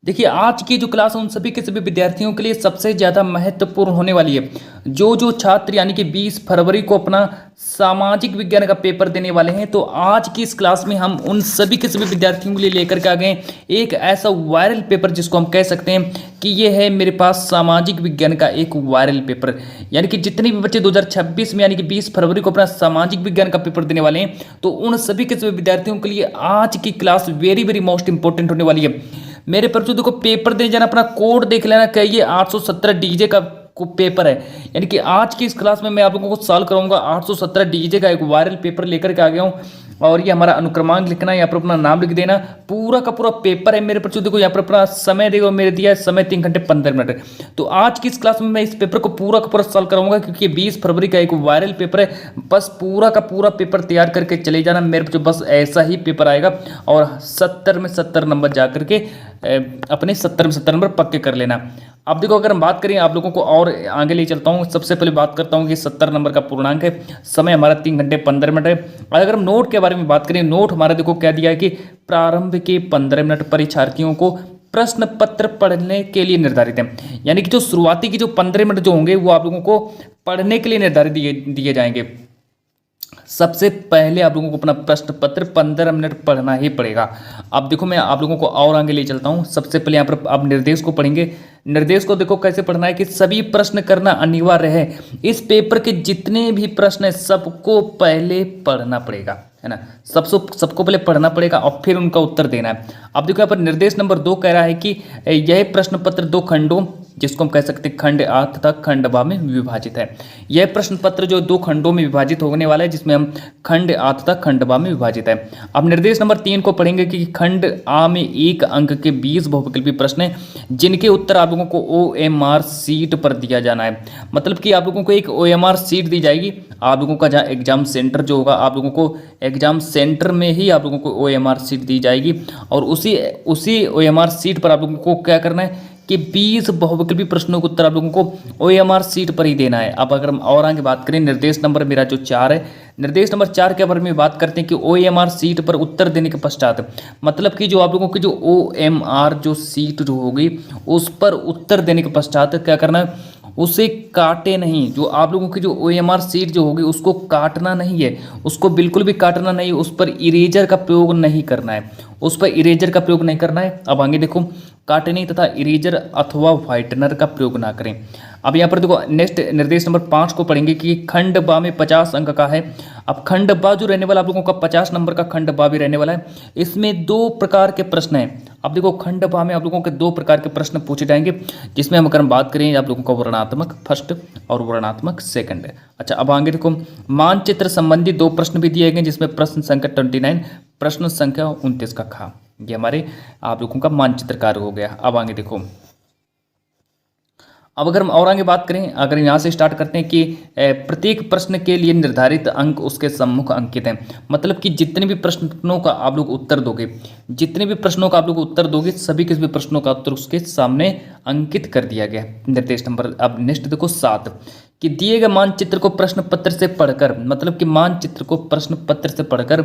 देखिए आज की जो क्लास है उन सभी के सभी विद्यार्थियों के लिए सबसे ज़्यादा महत्वपूर्ण होने वाली है। जो छात्र यानी कि 20 फरवरी को अपना सामाजिक विज्ञान का पेपर देने वाले हैं, तो आज की इस क्लास में हम उन सभी के सभी विद्यार्थियों के लिए लेकर के आ गए एक ऐसा वायरल पेपर जिसको हम कह सकते हैं कि ये है मेरे पास सामाजिक विज्ञान का एक वायरल पेपर। यानी कि जितने भी बच्चे 2026 में यानी कि 20 फरवरी को अपना सामाजिक विज्ञान का पेपर देने वाले हैं, तो उन सभी के सभी विद्यार्थियों के लिए आज की class very very most important होने वाली है। मेरे पर जो देखो पेपर दे जाना, अपना कोड देख लेना, क्या ये 817 डीजे का पेपर है। यानी कि आज की इस क्लास में मैं आप लोगों को सॉल्व कराऊंगा 817 डीजे का एक वायरल पेपर लेकर के आ गया हूँ। और ये हमारा अनुक्रमांक लिखना, यहाँ पर अपना नाम लिख देना, पूरा का पूरा पेपर है मेरे पर। जो देखो यहाँ पर अपना समय देखो, मेरे दिया है समय 3 घंटे 15 मिनट। तो आज की इस क्लास में मैं इस पेपर को पूरा का पूरा सॉल्व कराऊंगा, क्योंकि 20 फरवरी का एक वायरल पेपर है। बस पूरा का पूरा पेपर तैयार करके चले जाना मेरे पर, जो बस ऐसा ही पेपर आएगा और 70 में 70 नंबर जा करके अपने 70 में 70 नंबर पक्के कर लेना। अब देखो अगर हम बात करें आप लोगों को और आगे ले चलता हूँ, सबसे पहले बात करता हूँ कि 70 नंबर का पूर्णांक है, समय हमारा 3 घंटे 15 मिनट है। अगर हम नोट के बारे में बात करें, नोट हमारा देखो क्या दिया है कि प्रारंभ के 15 मिनट परीक्षार्थियों को प्रश्न पत्र पढ़ने के लिए निर्धारित है। यानी कि जो शुरुआती की जो 15 मिनट जो होंगे वो आप लोगों को पढ़ने के लिए निर्धारित दिए जाएंगे। सबसे पहले आप लोगों को अपना प्रश्न पत्र 15 मिनट पढ़ना ही पड़ेगा। अब देखो मैं आप लोगों को और आगे ले चलता हूँ। सबसे पहले यहाँ पर आप निर्देश को पढ़ेंगे। निर्देश को देखो कैसे पढ़ना है कि सभी प्रश्न करना अनिवार्य है। इस पेपर के जितने भी प्रश्न है सबको पहले पढ़ना पड़ेगा, है ना। सबको पहले पढ़ना पड़ेगा और फिर उनका उत्तर देना है। अब देखो यहाँ पर निर्देश नंबर 2 कह रहा है कि यह प्रश्न पत्र 2 खंडों, जिसको हम कह सकते हैं खंड आ तथा खंड बा में विभाजित है। यह प्रश्न पत्र जो 2 खंडों में विभाजित होने वाला है, जिसमें हम खंड आ तथा खंड बा में विभाजित है। अब निर्देश नंबर 3 को पढ़ेंगे कि खंड आ में 1 अंक के 20 बहुविकल्पी प्रश्न हैं, जिनके उत्तर आप लोगों को OMR सीट पर दिया जाना है। मतलब कि आप लोगों को एक OMR सीट दी जाएगी। आप लोगों का जहाँ एग्जाम सेंटर जो होगा, आप लोगों को एग्जाम सेंटर में ही आप लोगों को OMR सीट दी जाएगी। और उसी OMR सीट पर आप लोगों को क्या करना है कि 20 बहुविकल्पी प्रश्नों के उत्तर आप लोगों को OMR सीट पर ही देना है। अब अगर हम और आगे बात करें, निर्देश नंबर मेरा जो 4 है, निर्देश नंबर 4 के बारे में बात करते हैं कि OMR सीट पर उत्तर देने के पश्चात, मतलब कि जो आप लोगों की जो OMR जो सीट जो होगी उस पर उत्तर देने के पश्चात क्या करना है, उसे काटे नहीं। जो आप लोगों की जो OMR सीट जो होगी उसको काटना नहीं है, उसको बिल्कुल भी काटना नहीं, उस पर इरेजर का प्रयोग नहीं करना है, उस पर इरेजर का प्रयोग नहीं करना है। अब आगे देखो, काटने तथा इरेजर अथवा व्हाइटनर का प्रयोग ना करें। अब यहाँ पर देखो नेक्स्ट निर्देश नंबर 5 को पढ़ेंगे कि खंड बा में 50 अंक का है। अब खंड बा जो रहने वाला आप लोगों का 50 नंबर का खंड बा भी रहने वाला है। इसमें 2 प्रकार के प्रश्न हैं। अब देखो खंड बा में आप लोगों के 2 प्रकार के प्रश्न पूछे जाएंगे, जिसमें हम अगर हम बात करें आप लोगों का वर्णनात्मक फर्स्ट और वर्णनात्मक सेकंड है। अच्छा, अब आगे देखो मानचित्र संबंधी 2 प्रश्न भी दिए गए, जिसमें प्रश्न संख्या 29, प्रश्न संख्या 29 का खा। ये हमारे आप लोगों का मानचित्र कार्य हो गया। अब आगे देखो, अब अगर हम और आगे बात करें, अगर यहाँ से स्टार्ट करते हैं कि प्रत्येक प्रश्न के लिए निर्धारित अंक उसके सम्मुख अंकित हैं। मतलब कि जितने भी प्रश्नों का आप लोग उत्तर दोगे, जितने भी प्रश्नों का आप लोग उत्तर दोगे, सभी के सभी प्रश्नों का उत्तर उसके सामने अंकित कर दिया गया। निर्देश नंबर अब नेक्स्ट देखो 7 कि दिए गए मानचित्र को प्रश्न पत्र से पढ़कर, मतलब कि मानचित्र को प्रश्न पत्र से पढ़कर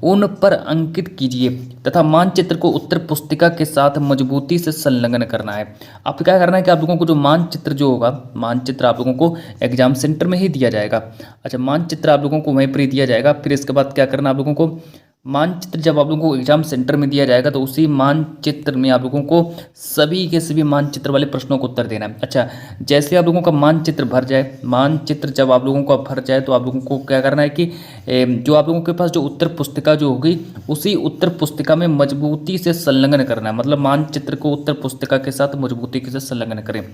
उन पर अंकित कीजिए तथा मानचित्र को उत्तर पुस्तिका के साथ मजबूती से संलग्न करना है। अब क्या करना है कि आप लोगों को जो मानचित्र जो होगा, मानचित्र आप लोगों को एग्जाम सेंटर में ही दिया जाएगा। अच्छा, मानचित्र आप लोगों को वहीं पर ही दिया जाएगा। फिर इसके बाद क्या करना आप लोगों को, मानचित्र जब आप लोगों को एग्जाम सेंटर में दिया जाएगा तो उसी मानचित्र में आप लोगों को सभी के सभी मानचित्र वाले प्रश्नों को उत्तर देना है। अच्छा, जैसे आप लोगों का मानचित्र भर जाए, मानचित्र जब आप लोगों का भर जाए तो आप लोगों को क्या करना है कि जो आप लोगों के पास जो उत्तर पुस्तिका जो होगी उसी उत्तर पुस्तिका में मजबूती से संलग्न करना है। मतलब मानचित्र को उत्तर पुस्तिका के साथ मजबूती से संलग्न करें।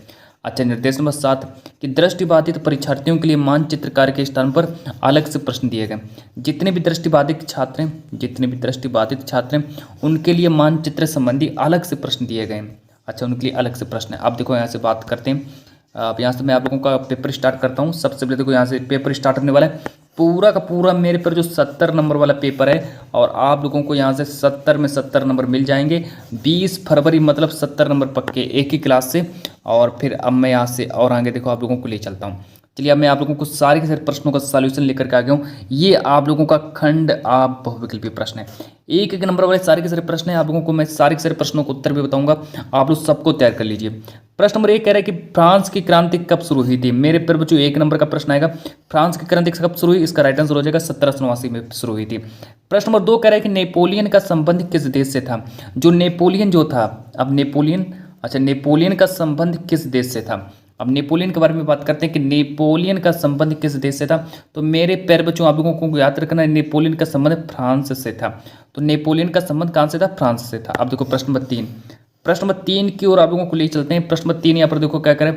अच्छा, निर्देश नंबर 7 कि दृष्टिबाधित परीक्षार्थियों के लिए मानचित्र कार्य के स्थान पर अलग से प्रश्न दिए गए। जितने भी दृष्टिबाधित छात्र हैं उनके लिए मानचित्र संबंधी अलग से प्रश्न दिए गए। अच्छा, उनके लिए अलग से प्रश्न है। अब देखो यहाँ से बात करते हैं। अब यहाँ से मैं आप लोगों का पेपर स्टार्ट करता हूँ। सबसे पहले देखो यहाँ से पेपर स्टार्ट होने वाला है। पूरा का पूरा मेरे पर जो 70 नंबर वाला पेपर है, और आप लोगों को यहाँ से 70 में 70 नंबर मिल जाएंगे। 20 फरवरी मतलब 70 नंबर पक्के एक ही क्लास से। और फिर अब मैं यहाँ से और आगे देखो आप लोगों को ले चलता हूँ। चलिए अब मैं आप लोगों को सारे के सारे प्रश्नों का सॉल्यूशन लेकर के आ गया हूँ। ये आप लोगों का खंड आप बहुविकल्पीय प्रश्न है, एक एक नंबर वाले सारे के सारे प्रश्न है। आप लोगों को मैं सारे के सारे प्रश्नों को उत्तर भी बताऊंगा, आप लोग सबको तैयार कर लीजिए। प्रश्न नंबर 1 कह रहा है कि फ्रांस की क्रांति कब शुरू हुई थी। मेरे प्यारे बच्चों 1 नंबर का प्रश्न आएगा, फ्रांस की क्रांति कब शुरू हुई, इसका राइट आंसर हो जाएगा 1789 में शुरू हुई थी। प्रश्न नंबर 2 कह रहा है कि नेपोलियन का संबंध किस देश से था। जो नेपोलियन जो था, अब नेपोलियन का संबंध किस देश से था। अब नेपोलियन के बारे में बात करते हैं कि नेपोलियन का संबंध किस देश से था। तो मेरे प्यारे बच्चों आप लोगों को याद रखना है, नेपोलियन का संबंध फ्रांस से था। तो नेपोलियन का संबंध कहाँ से था, फ्रांस से था। अब देखो प्रश्न नंबर 3, प्रश्न नंबर 3 की ओर आप लोगों को ले चलते हैं। प्रश्न नंबर 3 यहाँ पर देखो क्या करें,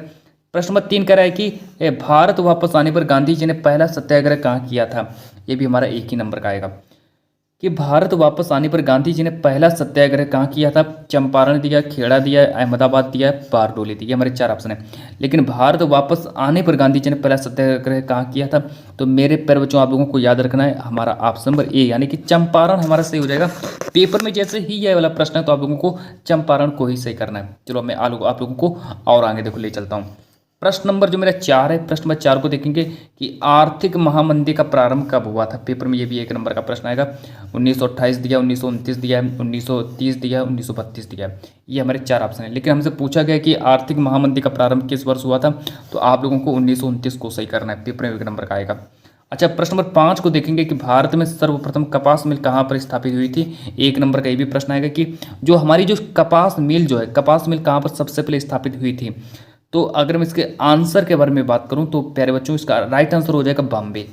प्रश्न नंबर 3 कह रहा है कि भारत वापस आने पर गांधी जी ने पहला सत्याग्रह कहाँ किया था। ये भी हमारा 1 ही नंबर का आएगा कि भारत वापस आने पर गांधी जी ने पहला सत्याग्रह कहाँ किया था। चंपारण दिया, खेड़ा दिया, अहमदाबाद दिया, बारडोली दिया, हमारे 4 ऑप्शन है। लेकिन भारत वापस आने पर गांधी जी ने पहला सत्याग्रह कहाँ किया था। तो मेरे प्यारे बच्चों आप लोगों को याद रखना है हमारा ऑप्शन नंबर ए, यानी कि चंपारण हमारा सही हो जाएगा। पेपर में जैसे ही यह वाला प्रश्न है तो आप लोगों को चंपारण को ही सही करना है। चलो मैं आप लोगों को और आगे देखो ले चलता हूँ। प्रश्न नंबर जो मेरा 4 है, प्रश्न नंबर 4 को देखेंगे कि आर्थिक महामंदी का प्रारंभ कब हुआ था। पेपर में ये भी 1 नंबर का प्रश्न आएगा। 1928 दिया, 1929 दिया है, 1930 दिया है, 1932 दिया है, ये हमारे 4 ऑप्शन है। लेकिन हमसे पूछा गया कि आर्थिक महामंदी का प्रारंभ किस वर्ष हुआ था, तो आप लोगों को 1929 को सही करना है। पेपर में 1 नंबर का आएगा। अच्छा, प्रश्न नंबर 5 को देखेंगे कि भारत में सर्वप्रथम कपास मिल कहाँ पर स्थापित हुई थी। 1 नंबर का ये भी प्रश्न आएगा कि जो हमारी जो कपास मिल जो है, कपास मिल कहाँ पर सबसे पहले स्थापित हुई थी। तो अगर मैं इसके आंसर के बारे में बात करूं तो प्यारे बच्चों इसका राइट आंसर हो जाएगा बॉम्बे।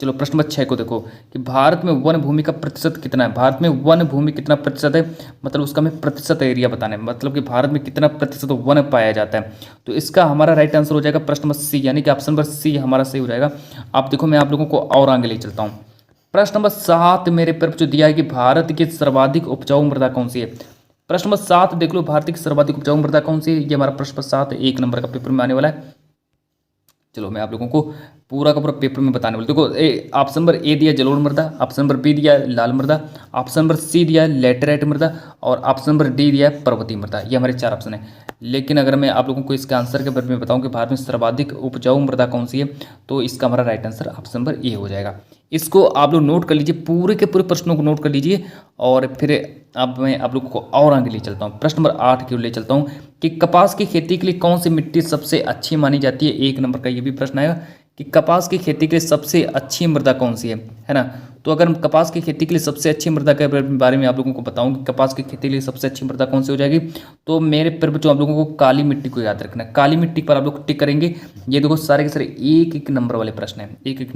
चलो प्रश्न नंबर 6 को देखो कि भारत में वन भूमि का प्रतिशत कितना है। भारत में वन भूमि कितना प्रतिशत है, मतलब उसका हमें प्रतिशत एरिया बताना है, मतलब कि भारत में कितना प्रतिशत वन पाया जाता है। तो इसका हमारा राइट आंसर हो जाएगा प्रश्न नंबर सी, यानी कि ऑप्शन नंबर सी हमारा सही हो जाएगा। आप देखो मैं आप लोगों को और आगे ले चलता हूँ। प्रश्न नंबर 7 मेरे पर जो दिया है कि भारत की सर्वाधिक उपजाऊ मृदा कौन सी है। प्रश्न नंबर 7 देख लो, भारत की सर्वाधिक उपजाऊ मृदा कौन सी है। ये हमारा प्रश्न नंबर 7 1 नंबर का पेपर में आने वाला है। चलो मैं आप लोगों को पूरा का पूरा पेपर में बताने वाला। देखो ऑप्शन नंबर ए दिया जलोढ़ मृदा, ऑप्शन नंबर बी दिया लाल मृदा, ऑप्शन नंबर सी दिया लेटेराइट मृदा और ऑप्शन नंबर डी दिया पर्वतीय मृदा। ये हमारे 4 ऑप्शन है। लेकिन अगर मैं आप लोगों को इसके आंसर के बारे में बताऊं कि भारत में सर्वाधिक उपजाऊ मृदा कौन सी है, तो इसका हमारा right answer option number A हो जाएगा। इसको आप लोग नोट कर लीजिए, पूरे के पूरे प्रश्नों को नोट कर लीजिए। और फिर अब मैं आप लोगों को और आगे ले चलता हूँ। प्रश्न नंबर 8 की ओर ले चलता हूँ कि कपास की खेती के लिए कौन सी मिट्टी सबसे अच्छी मानी जाती है। 1 नंबर का ये भी प्रश्न आएगा कि कपास की खेती के लिए सबसे अच्छी मृदा कौन सी है ना। तो अगर हम कपास की खेती के लिए सबसे अच्छी मृदा के बारे में आप लोगों को बताऊं कि कपास की खेती के लिए सबसे अच्छी मृदा कौन सी हो जाएगी, तो मेरे प्यारे बच्चों आप लोगों को काली मिट्टी को याद रखना है। काली मिट्टी पर आप लोग टिक करेंगे। ये देखो सारे के सारे 1-1 नंबर वाले प्रश्न हैं, 1-1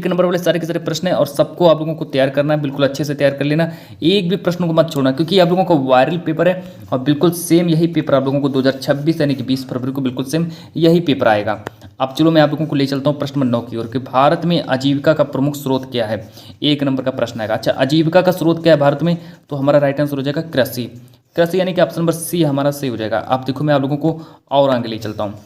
नंबर वाले सारे के सारे प्रश्न हैं और सबको आप लोगों को तैयार करना है, बिल्कुल अच्छे से तैयार कर लेना। एक भी प्रश्न को मत छोड़ना, क्योंकि आप लोगों का वायरल पेपर है और बिल्कुल सेम यही पेपर आप लोगों को 2026 यानी कि 20 फरवरी को बिल्कुल सेम यही पेपर आएगा। अब चलो मैं आप लोगों को ले चलता हूँ प्रश्न नंबर 9 की ओर कि भारत में आजीविका का प्रमुख स्रोत क्या है। 1 नंबर का प्रश्न आएगा। अच्छा, आजीविका का स्रोत क्या है भारत में, तो हमारा राइट आंसर हो जाएगा कृषि। कृषि यानी कि ऑप्शन नंबर सी हमारा सही हो जाएगा। आप देखो मैं आप लोगों को और आगे ले चलता हूँ।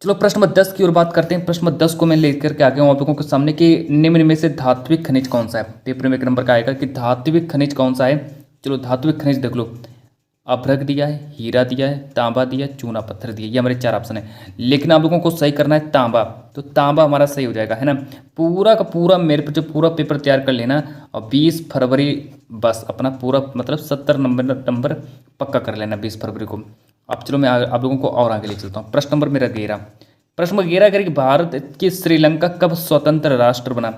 चलो प्रश्न नंबर 10 की ओर बात करते हैं। प्रश्न नंबर 10 को मैं लेकर के आ गया हूँ आप लोगों के सामने कि निम्न में से धात्विक खनिज कौन सा है। पेपर में 1 नंबर का आएगा कि धात्विक खनिज कौन सा है। चलो धात्विक खनिज देख लो, अभ्रक दिया है, हीरा दिया है, तांबा दिया है, चूना पत्थर दिया है। ये हमारे 4 ऑप्शन है, लेकिन आप लोगों को सही करना है तांबा। तो तांबा हमारा सही हो जाएगा, है ना। पूरा का पूरा मेरे पे जो पूरा पेपर तैयार कर लेना और 20 फरवरी बस अपना पूरा मतलब 70 नंबर पक्का कर लेना 20 फरवरी को। अब चलो मैं आप लोगों को और आगे ले चलता हूँ। प्रश्न नंबर मेरा 11, प्रश्न नंबर 11 करें कि भारत के श्रीलंका कब स्वतंत्र राष्ट्र बना।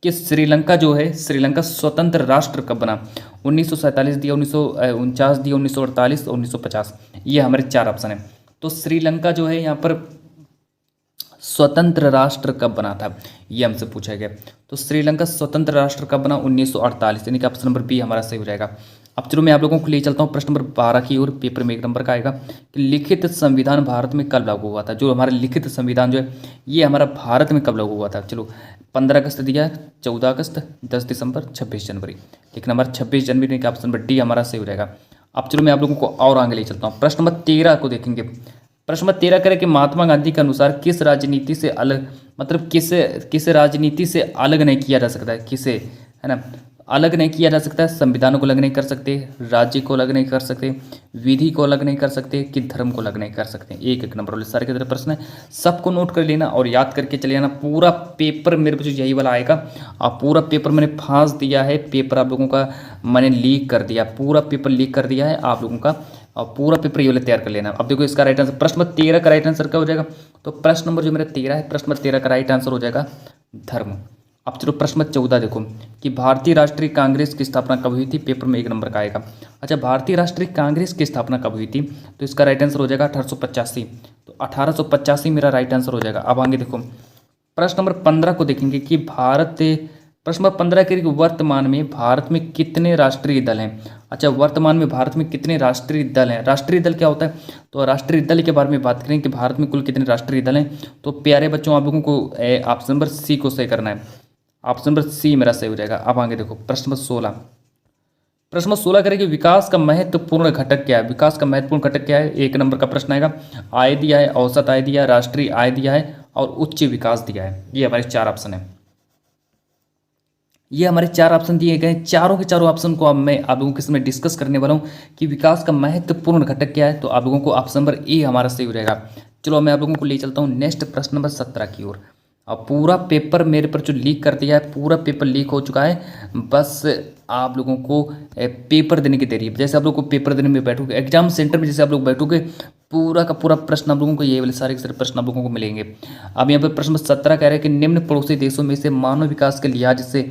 कि श्रीलंका जो है, श्रीलंका स्वतंत्र राष्ट्र कब बना। 1947 दिया, 1949 दिया, 1948 और 1950। ये हमारे 4 ऑप्शन है। तो श्रीलंका जो है यहाँ पर स्वतंत्र राष्ट्र कब बना था, ये हमसे पूछा गया। तो श्रीलंका स्वतंत्र राष्ट्र कब बना, 1948, यानी कि ऑप्शन नंबर बी हमारा सही हो जाएगा। अब चलो मैं आप लोगों को ले चलता हूँ प्रश्न नंबर 12 की ओर। पेपर में 1 नंबर का आएगा कि लिखित संविधान भारत में कब लागू हुआ था। जो हमारा लिखित संविधान जो है ये हमारा भारत में कब लागू हुआ था। चलो 15 अगस्त दिया है, 14 अगस्त, 10 दिसंबर, 26 जनवरी। लेकिन हमारा 26 जनवरी का ऑप्शन नंबर डी हमारा सही हो जाएगा। अब चलो मैं आप लोगों को और आगे ले चलता हूँ। प्रश्न नंबर 13 को देखेंगे। प्रश्न नंबर 13 करें कि महात्मा गांधी के अनुसार किस राजनीति से अलग, मतलब किस राजनीति से अलग नहीं किया जा सकता है, किसे, है ना। अलग नहीं किया जा सकता है, संविधान को अलग नहीं कर सकते, राज्य को अलग नहीं कर सकते, विधि को अलग नहीं कर सकते, कि धर्म को अलग नहीं कर सकते। एक एक नंबर वाले सारे के तरह प्रश्न है, सबको नोट कर लेना और याद करके चले जाना। पूरा पेपर मेरे पास यही वाला आएगा, और पूरा पेपर मैंने फांस दिया है, पेपर आप लोगों का मैंने लीक कर दिया, पूरा पेपर लीक कर दिया है आप लोगों का, और पूरा पेपर ये वाला तैयार कर लेना। अब देखो इसका राइट आंसर प्रश्न नंबर 13 का राइट आंसर क्या हो जाएगा, तो प्रश्न नंबर जो मेरा 13 है, प्रश्न नंबर 13 का राइट आंसर हो जाएगा धर्म। अब चलो प्रश्न नंबर 14 देखो कि भारतीय राष्ट्रीय कांग्रेस की स्थापना कब हुई थी, पेपर में 1 नंबर का आएगा। अच्छा, भारतीय राष्ट्रीय कांग्रेस की स्थापना कब हुई थी, तो इसका राइट आंसर हो जाएगा 1885, तो 1885 मेरा राइट आंसर हो जाएगा। अब आगे देखो प्रश्न नंबर 15 को देखेंगे कि प्रश्न नंबर 15 के वर्तमान में भारत में कितने राष्ट्रीय दल हैं। अच्छा, वर्तमान में भारत में कितने राष्ट्रीय दल हैं, राष्ट्रीय दल क्या होता है, तो राष्ट्रीय दल के बारे में बात करें कि भारत में कुल कितने राष्ट्रीय दल हैं। तो प्यारे बच्चों आप लोगों को ऑप्शन नंबर सी को सही करना है, ऑप्शन नंबर सी मेरा सही हो जाएगा। अब आगे देखो प्रश्न नंबर 16, प्रश्न नंबर 16 करें कि विकास का महत्वपूर्ण घटक क्या है, विकास का महत्वपूर्ण घटक क्या है, 1 नंबर का प्रश्न आएगा। आय दिया है, औसत आय दिया है, राष्ट्रीय आय दिया है और उच्च विकास दिया है। ये हमारे 4 ऑप्शन है, ये हमारे 4 ऑप्शन दिए गए हैं। चारों के चारों ऑप्शन को अब मैं आप लोगों के सामने डिस्कस करने वाला हूँ कि विकास का महत्वपूर्ण घटक क्या है, तो आप लोगों को ऑप्शन नंबर ए हमारा सही हो जाएगा। चलो मैं आप लोगों को ले चलता हूँ नेक्स्ट प्रश्न नंबर 17 की ओर। अब पूरा पेपर मेरे पर जो लीक कर दिया है, पूरा पेपर लीक हो चुका है, बस आप लोगों को पेपर देने की देरी है। जैसे आप लोग को पेपर देने में बैठोगे एग्जाम सेंटर में, जैसे आप लोग बैठोगे पूरा का पूरा प्रश्न आप लोगों को ये वाले सारे के सारे प्रश्न आप लोगों को मिलेंगे। अब यहाँ पर प्रश्न नंबर 17 कह रहे हैं कि निम्न पड़ोसी देशों में से मानव विकास के लिहाज से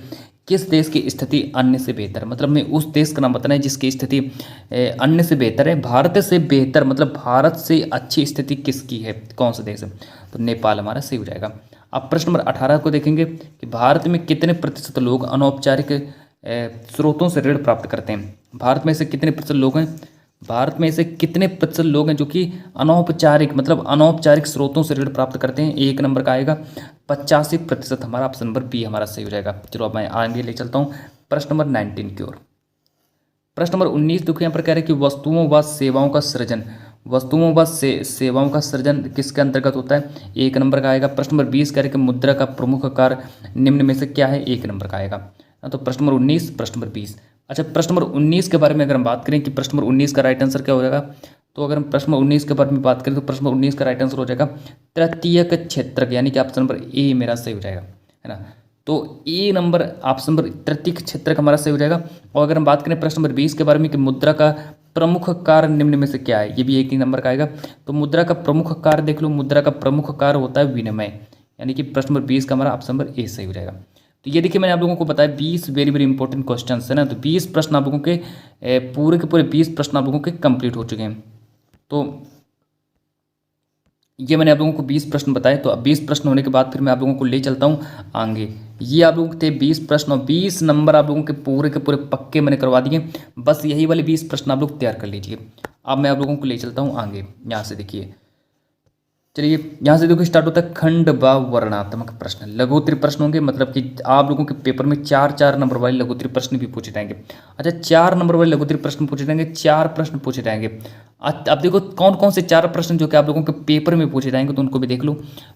किस देश की स्थिति अन्य से बेहतर है, मतलब मैं उस देश का नाम बताना है जिसकी स्थिति अन्य से बेहतर है। भारत से बेहतर मतलब भारत से अच्छी स्थिति किसकी है, कौन सा देश है, तो नेपाल हमारा सही हो जाएगा। अब प्रश्न नंबर 18 को देखेंगे कि भारत में कितने प्रतिशत लोग अनौपचारिक स्रोतों से ऋण प्राप्त करते हैं। भारत में से कितने प्रतिशत लोग हैं, भारत में से कितने प्रतिशत लोग हैं जो कि अनौपचारिक मतलब अनौपचारिक स्रोतों से ऋण प्राप्त करते हैं। 1 नंबर का आएगा 85%, हमारा ऑप्शन नंबर बी हमारा सही हो जाएगा। चलो अब मैं आगे ले चलता हूँ प्रश्न नंबर 19 की ओर। प्रश्न नंबर 19 देखो यहाँ पर कह रहे हैं कि वस्तुओं व सेवाओं का सृजन, वस्तुओं व सेवाओं का सृजन किसके अंतर्गत होता है। 1 नंबर का आएगा। प्रश्न नंबर 20 कह रहे हैं कि मुद्रा का प्रमुख कार्य निम्न में से क्या है। 1 नंबर का आएगा। तो प्रश्न नंबर 19, प्रश्न नंबर 20। अच्छा, प्रश्न नंबर 19 के बारे में अगर हम बात करें कि प्रश्न नंबर 19 का राइट आंसर क्या हो जाएगा, तो अगर हम प्रश्न नंबर 19 के बारे में बात करें तो प्रश्न नंबर 19 का राइट आंसर हो जाएगा तृतीयक क्षेत्र, यानी कि ऑप्शन नंबर ए मेरा सही हो जाएगा, है ना। तो ए नंबर ऑप्शन नंबर तृतीयक क्षेत्र का हमारा सही हो जाएगा। और अगर हम बात करें प्रश्न नंबर 20 के बारे में कि मुद्रा का प्रमुख कार्य निम्न में से क्या है, ये भी 1 ही नंबर का आएगा। तो मुद्रा का प्रमुख कार्य देख लो, मुद्रा का प्रमुख कार्य होता है विनिमय, यानी कि प्रश्न नंबर 20 का हमारा ऑप्शन नंबर ए सही हो जाएगा। तो ये देखिए मैंने आप लोगों को बताया 20 वेरी वेरी इंपॉर्टेंट क्वेश्चन है ना। तो 20 प्रश्न आप लोगों के पूरे के पूरे 20 प्रश्न आप लोगों के कंप्लीट हो चुके हैं। तो ये मैंने आप लोगों को 20 प्रश्न बताए। तो अब 20 प्रश्न होने के बाद फिर मैं आप लोगों को ले चलता हूँ आगे। ये आप लोगों के थे 20 प्रश्न और 20 नंबर आप लोगों के पूरे पक्के मैंने करवा दिए। बस यही वाले 20 प्रश्न आप लोग तैयार कर लीजिए। अब मैं आप लोगों को ले चलता हूँ आगे। यहाँ से देखिए, चलिए यहाँ से देखो स्टार्ट होता है खंड व वर्णात्मक प्रश्न। लघुत्तरी प्रश्न होंगे, मतलब कि आप लोगों के पेपर में 4 नंबर वाले लघुत्तरी प्रश्न भी पूछे जाएंगे। अच्छा, 4 नंबर वाले लघुत्तरी प्रश्न पूछे जाएंगे, 4 प्रश्न पूछे जाएंगे। अब देखो कौन कौन से 4 प्रश्न जो कि आप लोगों के पेपर में पूछे जाएंगे, तो उनको भी देख लो।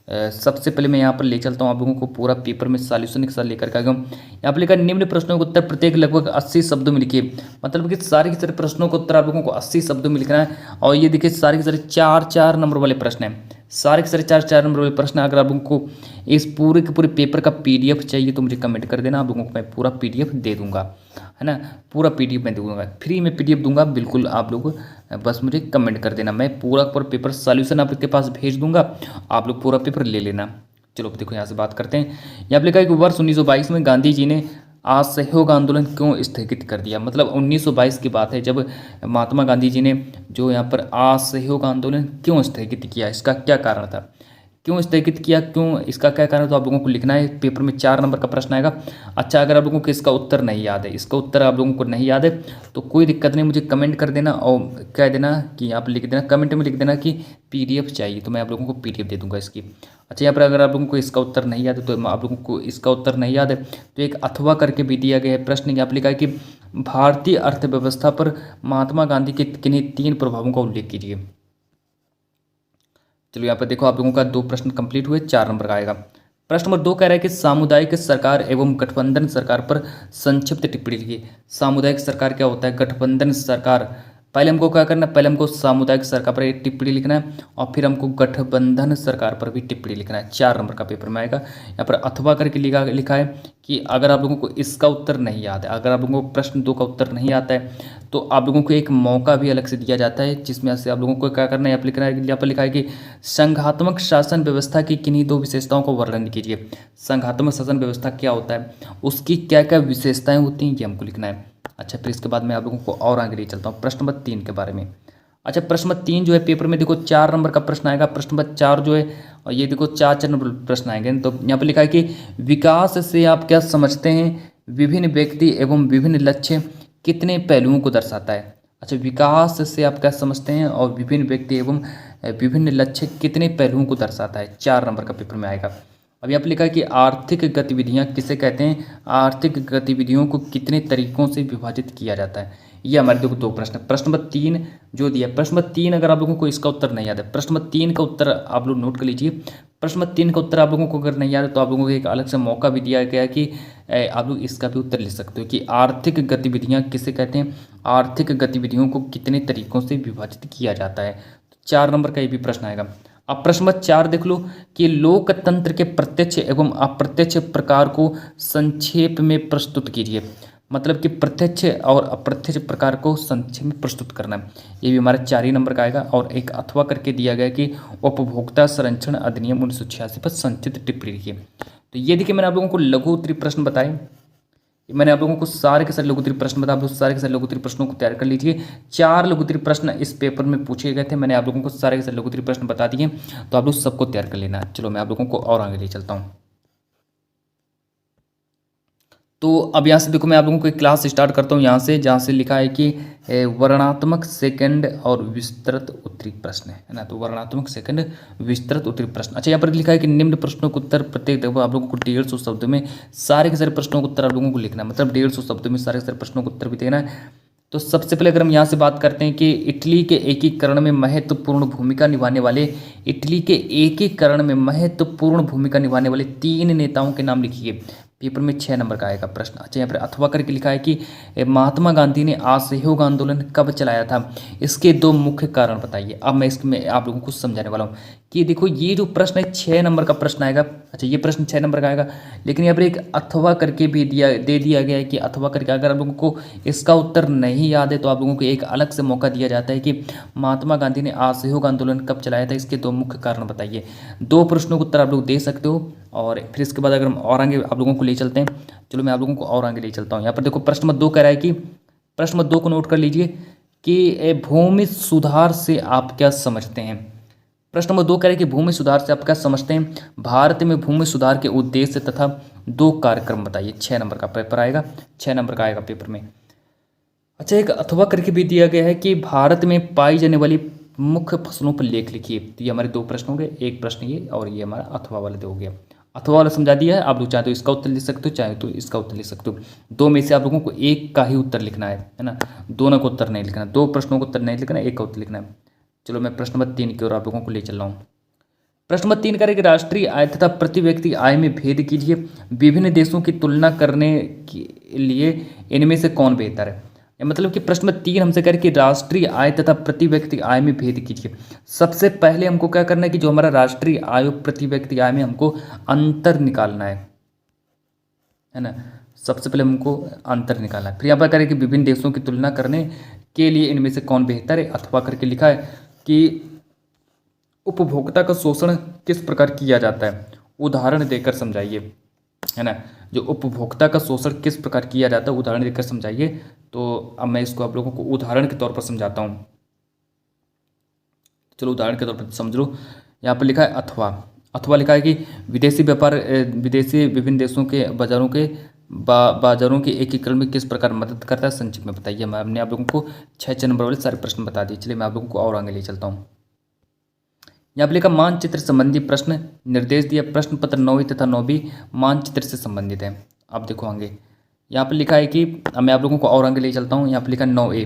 सबसे पहले मैं यहाँ पर ले चलता हूँ आप लोगों को पूरा पेपर में सॉल्यूशन के साथ लेकर के आ गया हूँ। यहाँ पर लिखा निम्न प्रश्नों के उत्तर प्रत्येक लगभग 80 शब्दों में लिखिए, मतलब कि सारे के सारे प्रश्नों का उत्तर आप लोगों को 80 शब्दों में लिखना है। और ये देखिए सारे के सारे 4 नंबर वाले प्रश्न हैं, सारे के सारे 4 नंबर वाले प्रश्न। अगर आप लोगों को इस पूरे के पूरे पेपर का PDF चाहिए तो मुझे कमेंट कर देना, आप लोगों को मैं पूरा PDF दे दूंगा, है ना। पूरा PDF मैं दूंगा, फ्री में PDF दूंगा, बिल्कुल आप लोग बस मुझे कमेंट कर देना, मैं पूरा पेपर सॉल्यूशन आपके पास भेज दूंगा, आप लोग पूरा पेपर ले लेना। चलो देखो यहाँ से बात करते हैं। यहाँ पर लिखा है कि वर्ष 1922 में गांधी जी ने असहयोग आंदोलन क्यों स्थगित कर दिया। मतलब 1922 की बात है जब महात्मा गांधी जी ने जो यहाँ पर असहयोग आंदोलन क्यों स्थगित किया, इसका क्या कारण था, क्यों स्थगित किया, क्यों, इसका क्या कारण, तो आप लोगों को लिखना है। पेपर में 4 नंबर का प्रश्न आएगा। अच्छा, अगर आप लोगों को इसका उत्तर नहीं याद है, इसका उत्तर आप लोगों को नहीं याद है तो कोई दिक्कत नहीं, मुझे कमेंट कर देना और कह देना कि आप लिख देना, कमेंट में लिख देना कि PDF चाहिए, तो मैं आप लोगों को PDF दे दूंगा इसकी। अच्छा, यहाँ पर अगर आप लोगों को इसका उत्तर नहीं याद है तो आप लोगों को इसका उत्तर नहीं याद है तो एक अथवा करके भी दिया गया है प्रश्न। यहाँ पर लिखा है कि भारतीय अर्थव्यवस्था पर महात्मा गांधी के किन्हीं 3 प्रभावों का उल्लेख कीजिए। चलो यहाँ पर देखो आप लोगों का 2 प्रश्न कंप्लीट हुए, 4 नंबर का आएगा। प्रश्न नंबर 2 कह रहा है कि सामुदायिक सरकार एवं गठबंधन सरकार पर संक्षिप्त टिप्पणी लिखिए। सामुदायिक सरकार क्या होता है, गठबंधन सरकार। पहले हमको क्या करना है, पहले हमको सामुदायिक सरकार पर एक टिप्पणी लिखना है और फिर हमको गठबंधन सरकार पर भी टिप्पणी लिखना है। 4 नंबर का पेपर में आएगा। यहाँ पर अथवा करके लिखा है कि अगर आप लोगों को इसका उत्तर नहीं याद है, अगर आप लोगों को प्रश्न 2 का उत्तर नहीं आता है, तो आप लोगों को एक मौका भी अलग से दिया जाता है, जिसमें से आप लोगों को क्या करना है, यहाँ पर लिखा है कि संघात्मक शासन व्यवस्था की किन्हीं 2 विशेषताओं का वर्णन कीजिए। संघात्मक शासन व्यवस्था क्या होता है, उसकी क्या क्या विशेषताएं होती हैं, ये हमको लिखना है। अच्छा, फिर इसके बाद मैं आप लोगों को और आगे ले चलता हूँ प्रश्न नंबर 3 के बारे में। अच्छा, प्रश्न नंबर 3 जो है पेपर में देखो 4 नंबर का प्रश्न आएगा। प्रश्न नंबर 4 जो है, और ये देखो 4 नंबर प्रश्न आएंगे। तो यहाँ पर लिखा है कि विकास से आप क्या समझते हैं, विभिन्न व्यक्ति एवं विभिन्न लक्ष्य कितने पहलुओं को दर्शाता है। अच्छा, विकास से आप क्या समझते हैं और विभिन्न व्यक्ति एवं विभिन्न लक्ष्य कितने पहलुओं को दर्शाता है, 4 नंबर का पेपर में आएगा। अब यहाँ पर लिखा है कि आर्थिक गतिविधियाँ किसे कहते हैं, आर्थिक गतिविधियों को कितने तरीकों से विभाजित किया जाता है। ये हमारे दो प्रश्न। प्रश्न नंबर 3 जो दिया, प्रश्न नंबर 3 अगर आप लोगों को इसका उत्तर नहीं याद है, प्रश्न नंबर 3 का उत्तर आप लोग नोट कर लीजिए। प्रश्न नंबर 3 का उत्तर आप लोगों को अगर नहीं याद है तो आप लोगों को एक अलग से मौका भी दिया गया है कि आप लोग इसका भी उत्तर लिख सकते हो कि आर्थिक गतिविधियाँ किसे कहते हैं, आर्थिक गतिविधियों को कितने तरीकों से विभाजित किया जाता है। 4 नंबर का ये भी प्रश्न आएगा। अब प्रश्न नंबर 4 देख लो कि लोकतंत्र के प्रत्यक्ष एवं अप्रत्यक्ष प्रकार को संक्षेप में प्रस्तुत कीजिए। मतलब कि प्रत्यक्ष और अप्रत्यक्ष प्रकार को संक्षेप में प्रस्तुत करना है। ये भी हमारा 4 नंबर का आएगा। और एक अथवा करके दिया गया कि उपभोक्ता संरक्षण अधिनियम 1986 पर संक्षिप्त टिप्पणी लिखिए। तो ये देखिए मैंने आप लोगों को लघु उत्तरीय प्रश्न बताए, मैंने आप लोगों को सारे के सारे लघु उत्तरीय प्रश्न बताया। आप लोग सारे के सारे लघु उत्तरीय प्रश्नों को तैयार कर लीजिए। 4 लघु उत्तरीय प्रश्न इस पेपर में पूछे गए थे, मैंने आप लोगों को सारे के सारे लघु उत्तरीय प्रश्न बता दिए, तो आप लोग सबको तैयार कर लेना। चलो मैं आप लोगों को और आगे ले चलता हूँ। तो अब यहाँ से देखो मैं आप लोगों को एक क्लास स्टार्ट करता हूँ यहाँ से, जहाँ से लिखा है कि वर्णनात्मक सेकंड और विस्तृत उत्तरीय प्रश्न है ना। तो वर्णनात्मक सेकंड विस्तृत उत्तरीय प्रश्न। अच्छा, यहाँ पर लिखा है कि निम्न प्रश्नों का उत्तर प्रत्येक देखो आप लोगों को 150 शब्दों में सारे के सारे प्रश्नों का उत्तर आप लोगों को लिखना है। मतलब 150 शब्दों में सारे के सारे प्रश्नों का उत्तर भी देना है। तो सबसे पहले अगर हम यहाँ से बात करते हैं कि इटली के एकीकरण में महत्वपूर्ण भूमिका निभाने वाले, इटली के एकीकरण में महत्वपूर्ण भूमिका निभाने वाले 3 नेताओं के नाम लिखिए। पेपर में 6 नंबर का आएगा प्रश्न। अच्छा, यहाँ पर अथवा करके लिखा है कि महात्मा गांधी ने असहयोग आंदोलन कब चलाया था, इसके 2 मुख्य कारण बताइए। अब मैं इसमें आप लोगों को समझाने वाला हूँ कि देखो ये जो प्रश्न है 6 नंबर का प्रश्न आएगा। अच्छा, ये प्रश्न 6 नंबर का आएगा, लेकिन यहाँ पर एक अथवा करके भी दे दिया गया है कि अथवा करके अगर आप लोगों को इसका उत्तर नहीं याद है तो आप लोगों को एक अलग से मौका दिया जाता है कि महात्मा गांधी ने असहयोग आंदोलन कब चलाया था, इसके 2 मुख्य कारण बताइए। 2 प्रश्नों का उत्तर आप लोग दे सकते हो। और फिर इसके बाद अगर हम और आगे आप लोगों को ले चलते हैं, चलो मैं आप लोगों को और आगे ले चलता हूँ। यहाँ पर देखो प्रश्न नंबर 2 कह रहा है कि प्रश्न नंबर 2 को नोट कर लीजिए कि भूमि सुधार से आप क्या समझते हैं। प्रश्न नंबर 2 कह रहे हैं कि भूमि सुधार से आप क्या समझते हैं, भारत में भूमि सुधार के उद्देश्य तथा 2 कार्यक्रम बताइए। 6 नंबर का पेपर आएगा, 6 नंबर का आएगा पेपर में। अच्छा, एक अथवा करके भी दिया गया है कि भारत में पाई जाने वाली मुख्य फसलों पर लेख लिखिए। तो ये हमारे 2 प्रश्न हो गए, एक प्रश्न ये और ये हमारा अथवा वाले 2 हो गया। अथवा वाला समझा दिया है, आप लोग चाहे तो इसका उत्तर लिख सकते हो, चाहे तो इसका उत्तर लिख सकते हो। 2 में से आप लोगों को एक का ही उत्तर लिखना है ना, दोनों का उत्तर नहीं लिखना, 2 प्रश्नों का उत्तर नहीं लिखना, एक का उत्तर लिखना है। चलो मैं प्रश्न नंबर 3 की ओर आप लोगों को ले चल रहा हूँ। प्रश्न नंबर 3 करें कि राष्ट्रीय आय तथा प्रति व्यक्ति आय में भेद कीजिए। विभिन्न देशों की तुलना करने के लिए इनमें से कौन बेहतर है। मतलब कि प्रश्न नंबर 3 हमसे कह रहे कि राष्ट्रीय आय तथा प्रति व्यक्ति आय में भेद कीजिए। सबसे पहले हमको क्या करना है कि जो हमारा राष्ट्रीय आय प्रति व्यक्ति आय में हमको अंतर निकालना है ना। सबसे पहले हमको अंतर निकालना है। फिर यहाँ पर करें कि विभिन्न देशों की तुलना करने के लिए इनमें से कौन बेहतर है। अथवा करके लिखा है कि उपभोक्ता का शोषण किस प्रकार किया जाता है, उदाहरण देकर समझाइए, है ना। जो उपभोक्ता का शोषण किस प्रकार किया जाता है, उदाहरण देकर समझाइए। तो अब मैं इसको आप लोगों को उदाहरण के तौर पर समझाता हूँ। चलो उदाहरण के तौर पर समझ लो। यहाँ पर लिखा है अथवा, अथवा लिखा है कि विदेशी व्यापार विदेशी विभिन्न देशों के बाजारों के एकीकरण में किस प्रकार मदद करता है, संक्षिप्त में बताइए। मैंने आप लोगों को 6 नंबर वाले सारे प्रश्न बता दिए। चलिए मैं आप लोगों को और आगे ले चलता हूँ। यहाँ पर लिखा मानचित्र संबंधी प्रश्न निर्देश दिया। प्रश्न पत्र 9वीं तथा 9वीं मानचित्र से संबंधित है। अब देखो आगे यहाँ पर लिखा है कि मैं आप लोगों को और आगे ले चलता हूँ। यहाँ पर लिखा 9A,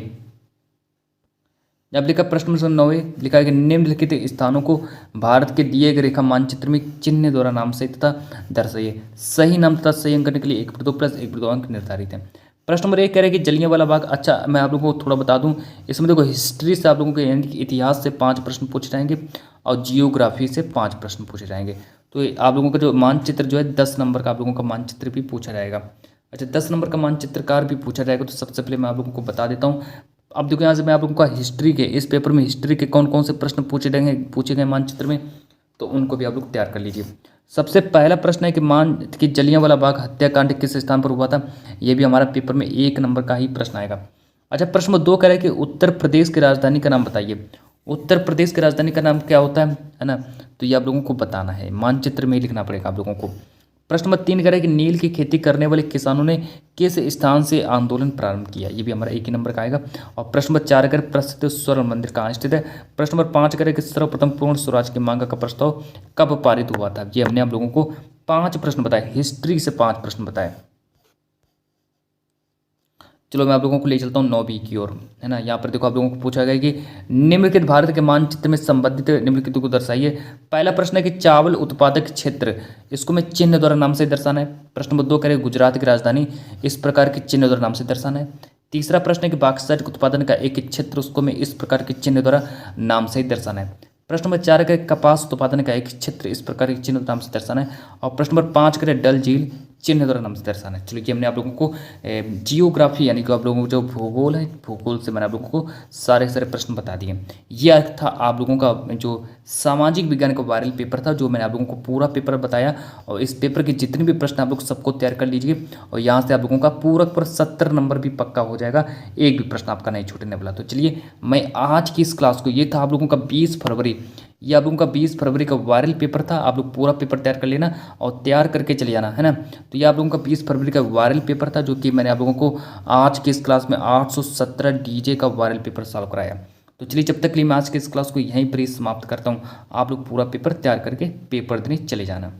जब लिखा प्रश्न नंबर 9 लिखा है कि निम्नलिखित स्थानों को भारत के दिए गए रेखा मानचित्र में चिन्ह द्वारा नाम से तथा दर्शाइए। सही नाम तथा सही अंक करने के लिए 1/2 प्लस 1/2 अंक निर्धारित है। प्रश्न नंबर 1 कह रहे हैं कि जलियांवाला बाग। अच्छा, मैं आप लोगों को थोड़ा बता दूं, इसमें देखो हिस्ट्री से आप लोगों के यानी कि इतिहास से 5 प्रश्न पूछे जाएंगे और जियोग्राफी से 5 प्रश्न पूछे जाएंगे। तो आप लोगों का जो मानचित्र जो है 10 नंबर का आप लोगों का मानचित्र भी पूछा जाएगा। अच्छा, 10 नंबर का मानचित्रकार भी पूछा जाएगा। तो सबसे पहले मैं आप लोगों को बता देता हूँ। अब देखो यहाँ से मैं आप लोगों का हिस्ट्री के इस पेपर में हिस्ट्री के कौन कौन से प्रश्न पूछे गए मानचित्र में, तो उनको भी आप लोग तैयार कर लीजिए। सबसे पहला प्रश्न है कि जलियांवाला बाग हत्याकांड किस स्थान पर हुआ था। ये भी हमारा पेपर में 1 नंबर का ही प्रश्न आएगा। अच्छा, प्रश्न नंबर 2 कह रहा है कि उत्तर प्रदेश की राजधानी का नाम बताइए। उत्तर प्रदेश की राजधानी का नाम क्या होता है ना, तो ये आप लोगों को बताना है, मानचित्र में लिखना पड़ेगा आप लोगों को। प्रश्न नंबर 3 कह रहा है कि नील की खेती करने वाले किसानों ने किस स्थान से आंदोलन प्रारंभ किया। ये भी हमारा 1 ही नंबर का आएगा। और प्रश्न नंबर 4 कह रहा है प्रसिद्ध स्वर्ण मंदिर कहाँ स्थित है। प्रश्न नंबर 5 कह रहा है कि सर्वप्रथम पूर्ण स्वराज की मांग का प्रस्ताव कब पारित हुआ था। ये हमने आप लोगों को 5 प्रश्न बताए, हिस्ट्री से 5 प्रश्न बताए। चलो मैं आप लोगों को ले चलता हूँ 9वीं की ओर, है ना। यहाँ पर देखो आप लोगों को पूछा गया कि निम्नलिखित भारत के मानचित्र में संबंधित निम्नलिखित को दर्शाइए। पहला प्रश्न है कि चावल उत्पादक क्षेत्र, इसको मैं चिन्ह द्वारा नाम से दर्शाना है। प्रश्न नंबर 2 करें गुजरात की राजधानी, इस प्रकार के चिन्ह द्वारा नाम से दर्शाना है। तीसरा प्रश्न है कि बॉक्साइट उत्पादन का एक क्षेत्र, उसको मैं इस प्रकार के चिन्ह द्वारा नाम से दर्शाना है। प्रश्न नंबर 4 का कपास उत्पादन का एक क्षेत्र, इस प्रकार के चिन्ह नाम से दर्शाना है। और प्रश्न नंबर 5 करें डल झील, चिन्ह द्वारा नाम से दर्शाना है। चलिए, हमने आप लोगों को जियोग्राफी यानी कि आप लोगों को जो भूगोल है, भूगोल से मैंने आप लोगों को सारे प्रश्न बता दिए। यह था आप लोगों का जो सामाजिक विज्ञान का वायरल पेपर था, जो मैंने आप लोगों को पूरा पेपर बताया। और इस पेपर के जितने भी प्रश्न आप लोग सबको तैयार कर लीजिए, और यहाँ से आप लोगों का पूरा 70 नंबर भी पक्का हो जाएगा, एक भी प्रश्न आपका नहीं छूटने वाला। तो चलिए, मैं आज की इस क्लास को, ये था आप लोगों का 20 फरवरी, ये आप लोगों का 20 फरवरी का वायरल पेपर था। आप लोग पूरा पेपर तैयार कर लेना और तैयार करके चले जाना, है ना। तो ये आप लोगों का 20 फरवरी का वायरल पेपर था, जो कि मैंने आप लोगों को आज की इस क्लास में 817 डीजे का वायरल पेपर सॉल्व कराया। तो चलिए, जब तक के लिए मैं आज की इस क्लास को यहीं पर ही समाप्त करता हूँ। आप लोग पूरा पेपर तैयार करके पेपर देने चले जाना।